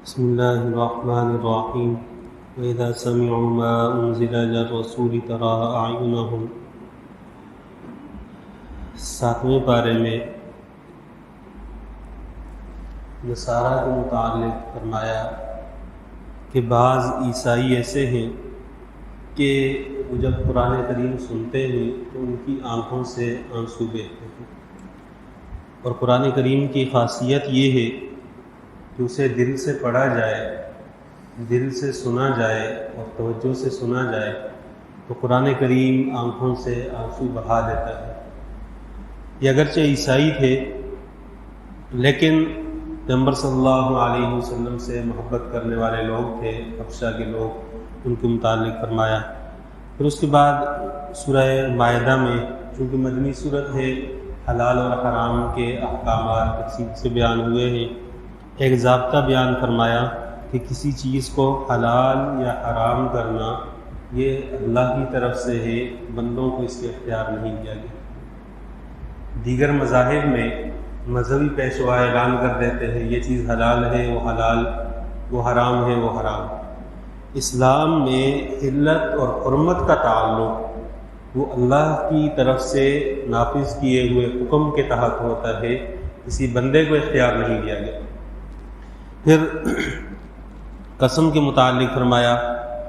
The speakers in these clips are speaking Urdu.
بسم اللہ الرحمن الرحیم وَإِذَا سَمِعُوا مَا أُنزِلَ إِلَى الرَّسُولِ تَرَىٰ أَعْيُنَهُمْ 7ویں پارے میں نصارہ کے متعلق فرمایا کہ بعض عیسائی ایسے ہیں کہ وہ جب قرآن کریم سنتے ہیں تو ان کی آنکھوں سے آنسو بہتے ہیں، اور قرآن کریم کی خاصیت یہ ہے کہ اسے دل سے پڑھا جائے، دل سے سنا جائے اور توجہ سے سنا جائے تو قرآن کریم آنکھوں سے آنسو بہا دیتا ہے۔ یہ اگرچہ عیسائی تھے لیکن پیغمبر صلی اللہ علیہ وسلم سے محبت کرنے والے لوگ تھے، حبشہ کے لوگ، ان کے متعلق فرمایا۔ پھر اس کے بعد سورہ مائدہ میں چونکہ مدنی صورت ہے، حلال اور حرام کے احکامات تفصیل سے بیان ہوئے ہیں، ایک ضابطہ بیان فرمایا کہ کسی چیز کو حلال یا حرام کرنا یہ اللہ کی طرف سے ہے، بندوں کو اس کے اختیار نہیں دیا گیا۔ دیگر مذاہب میں مذہبی پیشوا اعلان کر دیتے ہیں یہ چیز حلال ہے وہ حلال، وہ حرام ہے وہ حرام۔ اسلام میں حلت اور حرمت کا تعلق وہ اللہ کی طرف سے نافذ کیے ہوئے حکم کے تحت ہوتا ہے، کسی بندے کو اختیار نہیں دیا گیا۔ پھر قسم کے متعلق فرمایا،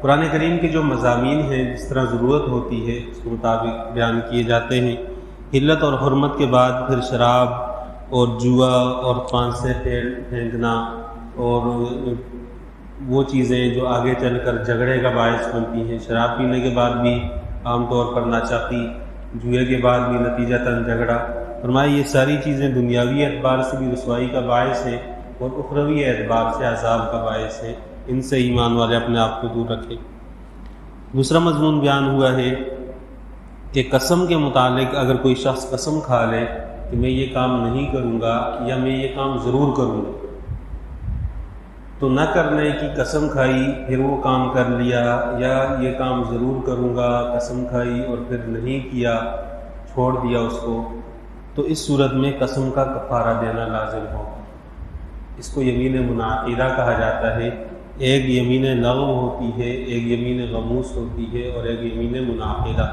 قرآن کریم کے جو مضامین ہیں جس طرح ضرورت ہوتی ہے اس کے مطابق بیان کیے جاتے ہیں۔ حلت اور حرمت کے بعد پھر شراب اور جوا اور پانسے پھینکنا اور وہ چیزیں جو آگے چل کر جھگڑے کا باعث بنتی ہیں، شراب پینے کے بعد بھی عام طور پر ناچاقی، جوئے کے بعد بھی نتیجتاً جھگڑا۔ فرمایا یہ ساری چیزیں دنیاوی اعتبار سے بھی رسوائی کا باعث ہیں اور اخروی اعتبار سے عذاب کا باعث ہے، ان سے ایمان والے اپنے آپ کو دور رکھیں۔ دوسرا مضمون بیان ہوا ہے کہ قسم کے متعلق اگر کوئی شخص قسم کھا لے کہ میں یہ کام نہیں کروں گا یا میں یہ کام ضرور کروں گا، تو نہ کرنے کی قسم کھائی پھر وہ کام کر لیا، یا یہ کام ضرور کروں گا قسم کھائی اور پھر نہیں کیا، چھوڑ دیا اس کو، تو اس صورت میں قسم کا کفارہ دینا لازم ہوگا۔ اس کو یمین منعقدہ کہا جاتا ہے۔ ایک یمین لغو ہوتی ہے، ایک یمین غموس ہوتی ہے اور ایک یمین منعقدہ۔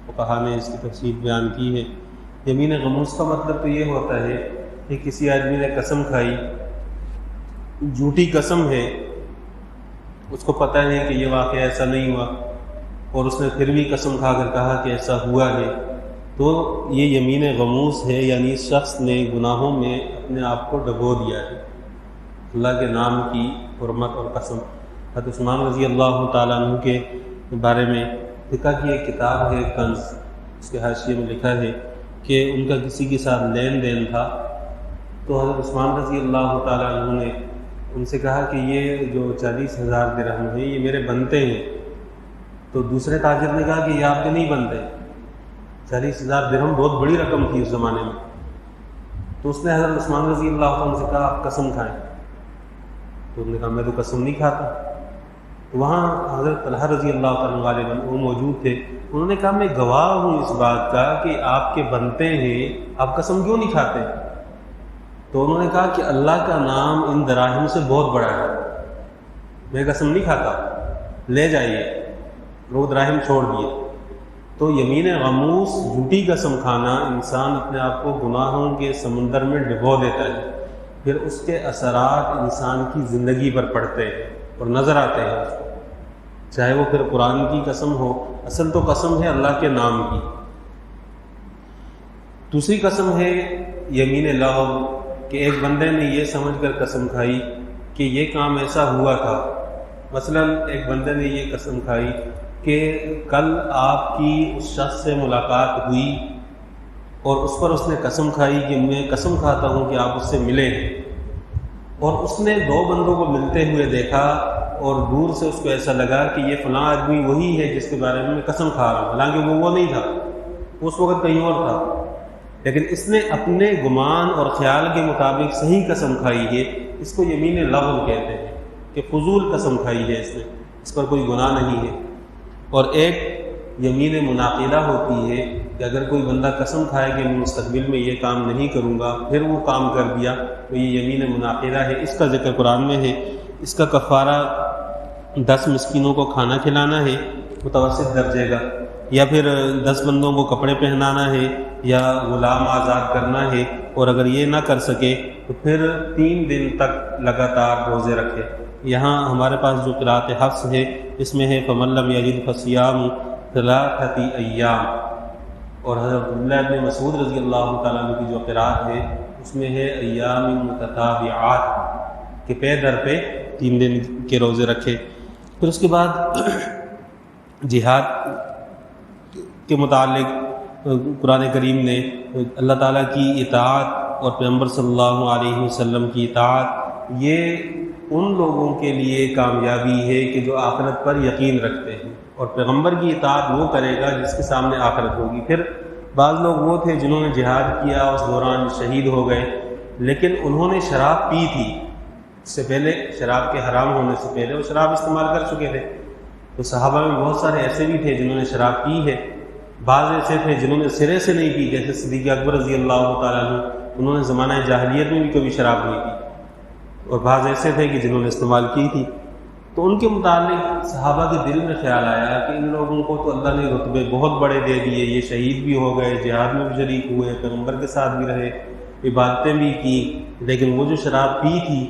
فقہا نے اس کی تفصیل بیان کی ہے۔ یمین غموس کا مطلب تو یہ ہوتا ہے کہ کسی آدمی نے قسم کھائی، جھوٹی قسم ہے، اس کو پتہ ہے کہ یہ واقعہ ایسا نہیں ہوا اور اس نے پھر بھی قسم کھا کر کہا کہ ایسا ہوا ہے، تو یہ یمین غموس ہے، یعنی شخص نے گناہوں میں اپنے آپ کو ڈبو دیا ہے۔ اللہ کے نام کی حرمت اور قسم۔ حضرت عثمان رضی اللہ تعالیٰ عنہ کے بارے میں فقہ کی ایک کتاب ہے کنز، اس کے حاشیے میں لکھا ہے کہ ان کا کسی کے ساتھ لین دین تھا، تو حضرت عثمان رضی اللہ تعالیٰ عنہ نے ان سے کہا کہ یہ جو 40,000 درہم ہیں یہ میرے بنتے ہیں، تو دوسرے تاجر نے کہا کہ یہ آپ کے نہیں بنتے۔ 40,000 درہم بہت بڑی رقم تھی اس زمانے میں، تو اس نے حضرت عثمان رضی اللہ عنہ سے کہا آپ قسم کھائیں، تو انہوں نے کہا میں تو قسم نہیں کھاتا۔ وہاں حضرت طلحہ رضی اللہ عنہ غالباً وہ موجود تھے، انہوں نے کہا میں گواہ ہوں اس بات کا کہ آپ کے بنتے ہیں، آپ قسم کیوں نہیں کھاتے؟ تو انہوں نے کہا کہ اللہ کا نام ان دراہم سے بہت بڑا ہے، میں قسم نہیں کھاتا، لے جائیے۔ وہ دراہم چھوڑ دیے۔ تو یمین غموس، جھوٹی قسم کھانا، انسان اپنے آپ کو گناہوں کے سمندر میں ڈبو دیتا ہے، پھر اس کے اثرات انسان کی زندگی پر پڑتے ہیں اور نظر آتے ہیں اس کو، چاہے وہ پھر قرآن کی قسم ہو، اصل تو قسم ہے اللہ کے نام کی۔ دوسری قسم ہے یمین لغو، کہ ایک بندے نے یہ سمجھ کر قسم کھائی کہ یہ کام ایسا ہوا تھا۔ مثلا ایک بندے نے یہ قسم کھائی کہ کل آپ کی اس شخص سے ملاقات ہوئی اور اس پر اس نے قسم کھائی کہ میں قسم کھاتا ہوں کہ آپ اس سے ملے، اور اس نے 2 بندوں کو ملتے ہوئے دیکھا اور دور سے اس کو ایسا لگا کہ یہ فلاں آدمی وہی ہے جس کے بارے میں قسم کھا رہا ہوں، حالانکہ وہ نہیں تھا، اس وقت کہیں اور تھا، لیکن اس نے اپنے گمان اور خیال کے مطابق صحیح قسم کھائی ہے۔ اس کو یمین لغو کہتے ہیں کہ فضول قسم کھائی ہے اس نے، اس پر کوئی گناہ نہیں ہے۔ اور ایک یمین منعقدہ ہوتی ہے کہ اگر کوئی بندہ قسم کھائے کہ میں مستقبل میں یہ کام نہیں کروں گا، پھر وہ کام کر دیا تو یہ یمین منعقدہ ہے، اس کا ذکر قرآن میں ہے۔ اس کا کفارہ 10 مسکینوں کو کھانا کھلانا ہے متوسط درجے کا، یا پھر 10 بندوں کو کپڑے پہنانا ہے، یا غلام آزاد کرنا ہے، اور اگر یہ نہ کر سکے تو پھر 3 دن تک لگاتار روزے رکھے۔ یہاں ہمارے پاس جو قرأت حفص ہے اس میں ہے فَمَن لَّمْ يَجِدْ فَصِيَامُ 3 أَيَّامٍ، اور حضرت عبداللہ بن مسعود رضی اللہ تعالیٰ عنہ کی جو قرأت ہے اس میں ہے ایام متتابعات، کہ پے در پہ 3 دن کے روزے رکھے۔ پھر اس کے بعد جہاد کے متعلق قرآن کریم نے اللہ تعالیٰ کی اطاعت اور پیغمبر صلی اللہ علیہ وسلم کی اطاعت، یہ ان لوگوں کے لیے کامیابی ہے کہ جو آخرت پر یقین رکھتے ہیں، اور پیغمبر کی اطاعت وہ کرے گا جس کے سامنے آخرت ہوگی۔ پھر بعض لوگ وہ تھے جنہوں نے جہاد کیا، اس دوران شہید ہو گئے، لیکن انہوں نے شراب پی تھی، اس سے پہلے شراب کے حرام ہونے سے پہلے وہ شراب استعمال کر چکے تھے۔ تو صحابہ میں بہت سارے ایسے بھی تھے جنہوں نے شراب پی ہے، بعض ایسے تھے جنہوں نے سرے سے نہیں پی، جیسے صدیق اکبر رضی اللہ تعالیٰ عنہ، انہوں نے زمانہ جاہلیت میں بھی کبھی شراب نہیں پی، اور بعض ایسے تھے کہ جنہوں نے استعمال کی تھی۔ تو ان کے متعلق صحابہ کے دل میں خیال آیا کہ ان لوگوں کو تو اللہ نے رتبے بہت بڑے دے دیے، یہ شہید بھی ہو گئے، جہاد میں بھی شریک ہوئے، پیغمبر کے ساتھ بھی رہے، عبادتیں بھی کی، لیکن وہ جو شراب پی تھی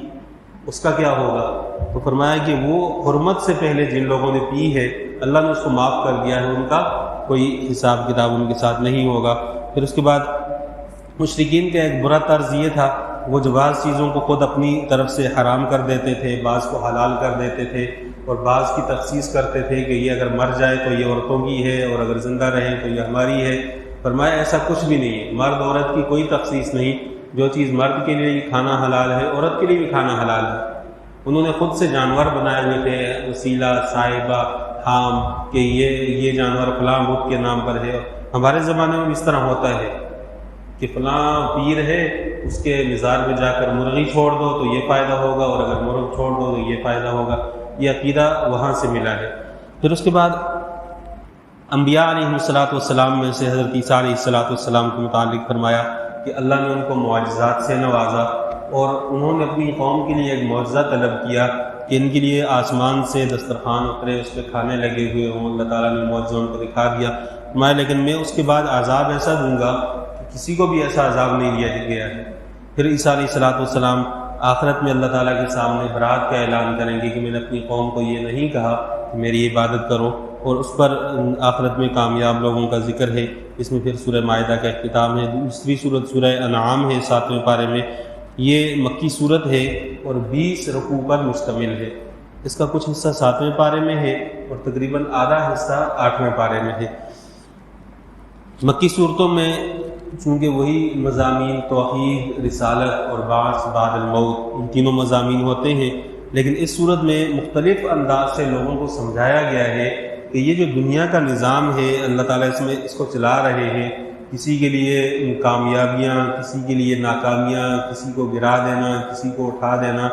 اس کا کیا ہوگا؟ تو فرمایا کہ وہ حرمت سے پہلے جن لوگوں نے پی ہے اللہ نے اس کو معاف کر دیا ہے، ان کا کوئی حساب کتاب ان کے ساتھ نہیں ہوگا۔ پھر اس کے بعد مشرکین کا ایک برا طرز یہ تھا، وہ جو بعض چیزوں کو خود اپنی طرف سے حرام کر دیتے تھے، بعض کو حلال کر دیتے تھے، اور بعض کی تخصیص کرتے تھے کہ یہ اگر مر جائے تو یہ عورتوں کی ہے، اور اگر زندہ رہیں تو یہ ہماری ہے۔ فرمایا ایسا کچھ بھی نہیں ہے، مرد عورت کی کوئی تخصیص نہیں، جو چیز مرد کے لیے کھانا حلال ہے عورت کے لیے بھی کھانا حلال ہے۔ انہوں نے خود سے جانور بنائے ہوئے تھے، وسیلہ، صاحبہ، حام، کہ یہ جانور فلاں بت کے نام پر ہے۔ ہمارے زمانے میں اس طرح ہوتا ہے کہ فلاں پیر ہے، اس کے مزار میں جا کر مرغی چھوڑ دو تو یہ فائدہ ہوگا، اور اگر مرغ چھوڑ دو تو یہ فائدہ ہوگا۔ یہ عقیدہ وہاں سے ملا ہے۔ پھر اس کے بعد انبیاء علیہ السلام میں سے حضرت عیسیٰ علیہ السلام کے متعلق فرمایا کہ اللہ نے ان کو معجزات سے نوازا، اور انہوں نے اپنی قوم کے لیے ایک معجزہ طلب کیا کہ ان کے لیے آسمان سے دسترخوان اترے، اس پہ کھانے لگے ہوئے ہوں۔ اللہ تعالیٰ نے معجزہ ان کو دکھا دیا، فرمایا لیکن میں اس کے بعد عذاب ایسا دوں گا کہ کسی کو بھی ایسا عذاب نہیں دیا گیا ہے۔ پھر عیسیٰ علیہ السلام آخرت میں اللہ تعالیٰ کے سامنے برات کا اعلان کریں گے کہ میں نے اپنی قوم کو یہ نہیں کہا کہ میری عبادت کرو، اور اس پر آخرت میں کامیاب لوگوں کا ذکر ہے۔ اس میں پھر سورہ مائدہ کا اختتام ہے۔ دوسری صورت سورہ انعام ہے 7ویں پارے میں، یہ مکی صورت ہے اور 20 رکوع پر مشتمل ہے۔ اس کا کچھ حصہ 7ویں پارے میں ہے اور تقریباً آدھا حصہ 8ویں پارے میں ہے۔ مکی صورتوں میں چونکہ وہی مضامین توحید، رسالت اور بعث بعد الموت، ان تینوں مضامین ہوتے ہیں، لیکن اس صورت میں مختلف انداز سے لوگوں کو سمجھایا گیا ہے کہ یہ جو دنیا کا نظام ہے اللہ تعالیٰ اس کو چلا رہے ہیں، کسی کے لیے کامیابیاں، کسی کے لیے ناکامیاں، کسی کو گرا دینا، کسی کو اٹھا دینا،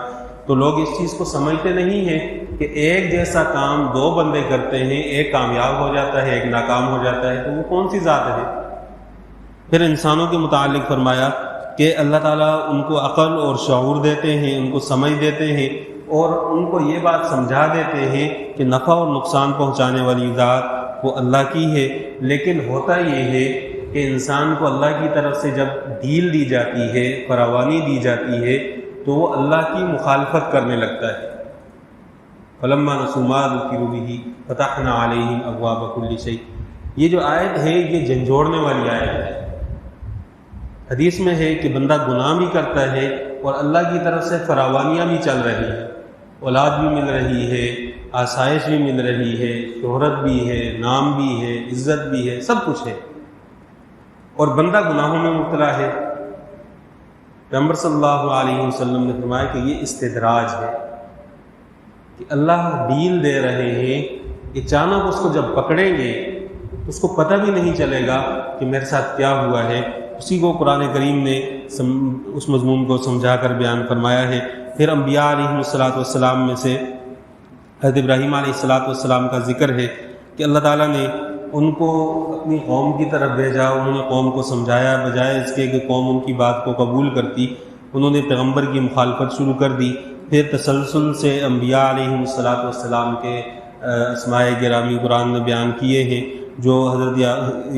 تو لوگ اس چیز کو سمجھتے نہیں ہیں کہ ایک جیسا کام 2 بندے کرتے ہیں، ایک کامیاب ہو جاتا ہے، ایک ناکام ہو جاتا ہے، تو وہ کون سی ذات ہے؟ پھر انسانوں کے متعلق فرمایا کہ اللہ تعالیٰ ان کو عقل اور شعور دیتے ہیں، ان کو سمجھ دیتے ہیں، اور ان کو یہ بات سمجھا دیتے ہیں کہ نفع اور نقصان پہنچانے والی ذات وہ اللہ کی ہے، لیکن ہوتا یہ ہے کہ انسان کو اللہ کی طرف سے جب ڈھیل دی جاتی ہے، فراوانی دی جاتی ہے، تو وہ اللہ کی مخالفت کرنے لگتا ہے۔ فَلَمَّا نَسُوا مَا ذُكِّرُوا بِهِ فَتَحْنَا عَلَيْهِمْ أَبْوَابَ كُلِّ شَيْءٍ۔ یہ جو آیت ہے یہ جھنجھوڑنے والی آیت ہے۔ حدیث میں ہے کہ بندہ گناہ بھی کرتا ہے اور اللہ کی طرف سے فراوانیاں بھی چل رہی ہیں، اولاد بھی مل رہی ہے، آسائش بھی مل رہی ہے، شہرت بھی ہے، نام بھی ہے، عزت بھی ہے، سب کچھ ہے، اور بندہ گناہوں میں مبتلا ہے۔ پیغمبر صلی اللہ علیہ وسلم نے فرمایا کہ یہ استدراج ہے، کہ اللہ ڈیل دے رہے ہیں، اچانک اس کو جب پکڑیں گے تو اس کو پتہ بھی نہیں چلے گا کہ میرے ساتھ کیا ہوا ہے۔ اسی کو قرآن کریم نے اس مضمون کو سمجھا کر بیان فرمایا ہے۔ پھر انبیاء علیہ السلام میں سے حضرت ابراہیم علیہ السلام کا ذکر ہے کہ اللہ تعالیٰ نے ان کو اپنی قوم کی طرف بھیجا، انہوں نے قوم کو سمجھایا، بجائے اس کے کہ قوم ان کی بات کو قبول کرتی انہوں نے پیغمبر کی مخالفت شروع کر دی۔ پھر تسلسل سے انبیاء علیہم السلام کے اسماء گرامی قرآن میں بیان کیے ہیں، جو حضرت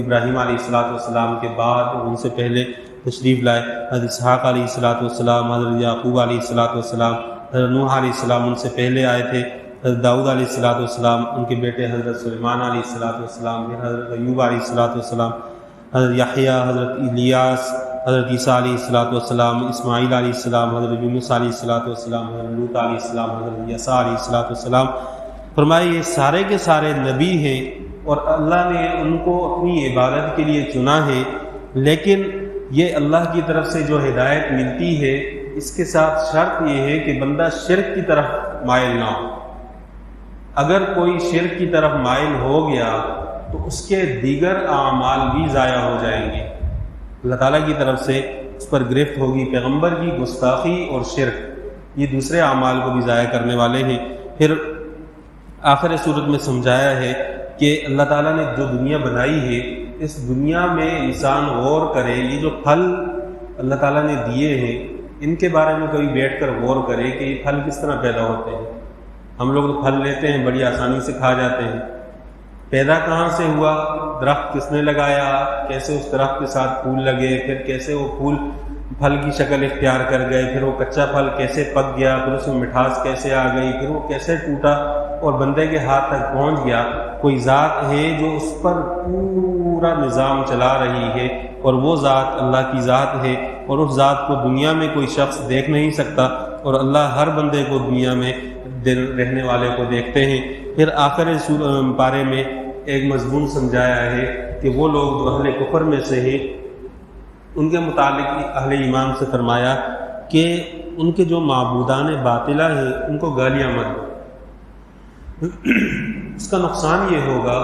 ابراہیم علیہ السلام کے بعد ان سے پہلے تشریف لائے۔ حضرت اسحاق علیہ السلام، حضرت یعقوب علیہ السلام، حضرت نوح علیہ السلام ان سے پہلے آئے تھے۔ حضرت داؤد علیہ السلام، ان کے بیٹے حضرت سلیمان علیہ السلام، پھر حضرت ایوب علیہ السلام، حضرت یحییٰ، حضرت الیاس، حضرت عیسیٰ علیہ السلام، اسماعیل علیہ السلام، حضرت یونس علیہ السلام، حضرت لوط علیہ السلام، حضرت یسع علیہ السلام۔ فرمائے یہ سارے کے سارے نبی ہیں اور اللہ نے ان کو اپنی عبادت کے لیے چنا ہے، لیکن یہ اللہ کی طرف سے جو ہدایت ملتی ہے اس کے ساتھ شرط یہ ہے کہ بندہ شرک کی طرف مائل نہ ہو۔ اگر کوئی شرک کی طرف مائل ہو گیا تو اس کے دیگر اعمال بھی ضائع ہو جائیں گے، اللہ تعالیٰ کی طرف سے اس پر گرفت ہوگی۔ پیغمبر کی گستاخی اور شرک یہ دوسرے اعمال کو بھی ضائع کرنے والے ہیں۔ پھر آخر صورت میں سمجھایا ہے کہ اللہ تعالیٰ نے جو دنیا بنائی ہے اس دنیا میں انسان غور کرے، یہ جو پھل اللہ تعالیٰ نے دیے ہیں ان کے بارے میں کبھی بیٹھ کر غور کرے کہ یہ پھل کس طرح پیدا ہوتے ہیں۔ ہم لوگ تو پھل لیتے ہیں بڑی آسانی سے کھا جاتے ہیں، پیدا کہاں سے ہوا، درخت کس نے لگایا، کیسے اس درخت کے ساتھ پھول لگے، پھر کیسے وہ پھول پھل کی شکل اختیار کر گئے، پھر وہ کچا پھل کیسے پک گیا، پھر اس میں مٹھاس کیسے آ گئی، پھر وہ کیسے ٹوٹا اور بندے کے ہاتھ تک پہنچ گیا۔ کوئی ذات ہے جو اس پر پورا نظام چلا رہی ہے اور وہ ذات اللہ کی ذات ہے، اور اس ذات کو دنیا میں کوئی شخص دیکھ نہیں سکتا، اور اللہ ہر بندے کو دنیا میں رہنے والے کو دیکھتے ہیں۔ پھر آخر پارے میں ایک مضمون سمجھایا ہے کہ وہ لوگ جو اہل کفر میں سے ہیں ان کے متعلق اہل ایمان سے فرمایا کہ ان کے جو معبودان باطلہ ہیں ان کو گالیاں مت دو، اس کا نقصان یہ ہوگا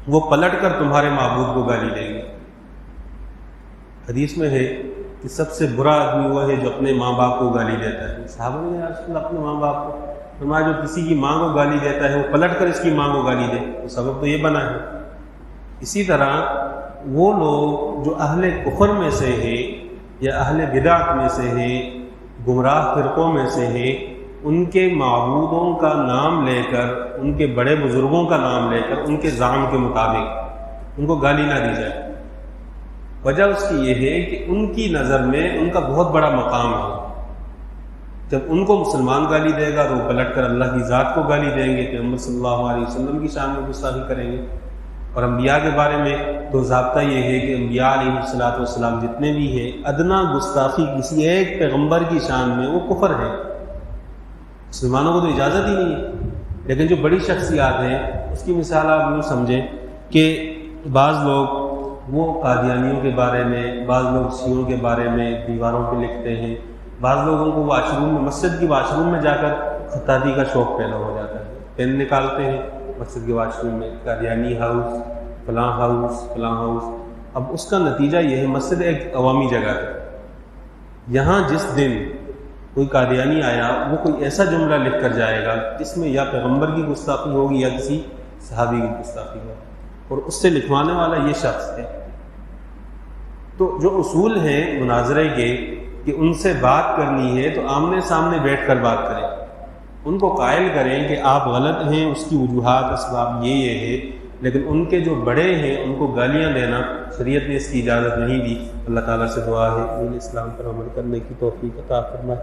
وہ پلٹ کر تمہارے معبود کو گالی دیں گے۔ حدیث میں ہے کہ سب سے برا آدمی وہ ہے جو اپنے ماں باپ کو گالی دیتا ہے۔ صحابہ نے یا رسول اللہ اپنے ماں باپ کو فرمایا جو کسی کی ماں کو گالی دیتا ہے وہ پلٹ کر اس کی ماں کو گالی دے، تو سبب تو یہ بنا ہے۔ اسی طرح وہ لوگ جو اہل کفر میں سے ہیں یا اہل بدعت میں سے ہیں، گمراہ فرقوں میں سے ہیں، ان کے معبودوں کا نام لے کر، ان کے بڑے بزرگوں کا نام لے کر ان کے زعم کے مطابق ان کو گالی نہ دی جائے۔ وجہ اس کی یہ ہے کہ ان کی نظر میں ان کا بہت بڑا مقام ہے۔ جب ان کو مسلمان گالی دے گا تو وہ پلٹ کر اللہ کی ذات کو گالی دیں گے، پیغمبر صلی اللہ علیہ وسلم کی شان میں گستاخی کریں گے۔ اور انبیاء کے بارے میں تو ضابطہ یہ ہے کہ انبیاء علیہ السلام جتنے بھی ہیں، ادنا گستاخی کسی ایک پیغمبر کی شان میں وہ کفر ہے، مسلمانوں کو تو اجازت ہی نہیں ہے۔ لیکن جو بڑی شخصیات ہیں اس کی مثال آپ یوں سمجھیں کہ بعض لوگ وہ قادیانیوں کے بارے میں، بعض لوگ شیعوں کے بارے میں دیواروں پہ لکھتے ہیں، بعض لوگوں کو واش روم میں، مسجد کی واش روم میں جا کر خطاطی کا شوق پیدا ہو جاتا ہے، پین نکالتے ہیں مسجد کے واش روم میں، قادیانی ہاؤس، فلاں ہاؤس، فلاں ہاؤس۔ اب اس کا نتیجہ یہ ہے، مسجد ایک عوامی جگہ ہے، یہاں جس دن کوئی قادیانی آیا وہ کوئی ایسا جملہ لکھ کر جائے گا جس میں یا پیغمبر کی گستاخی ہوگی یا کسی صحابی کی گستاخی ہوگی، اور اس سے لکھوانے والا یہ شخص ہے۔ تو جو اصول ہیں مناظرے کے کہ ان سے بات کرنی ہے تو آمنے سامنے بیٹھ کر بات کریں، ان کو قائل کریں کہ آپ غلط ہیں، اس کی وجوہات اسباب یہ ہے، لیکن ان کے جو بڑے ہیں ان کو گالیاں دینا شریعت نے اس کی اجازت نہیں دی۔ اللہ تعالیٰ سے دعا ہے دین اسلام پر عمل کرنے کی توفیق عطا فرمائے۔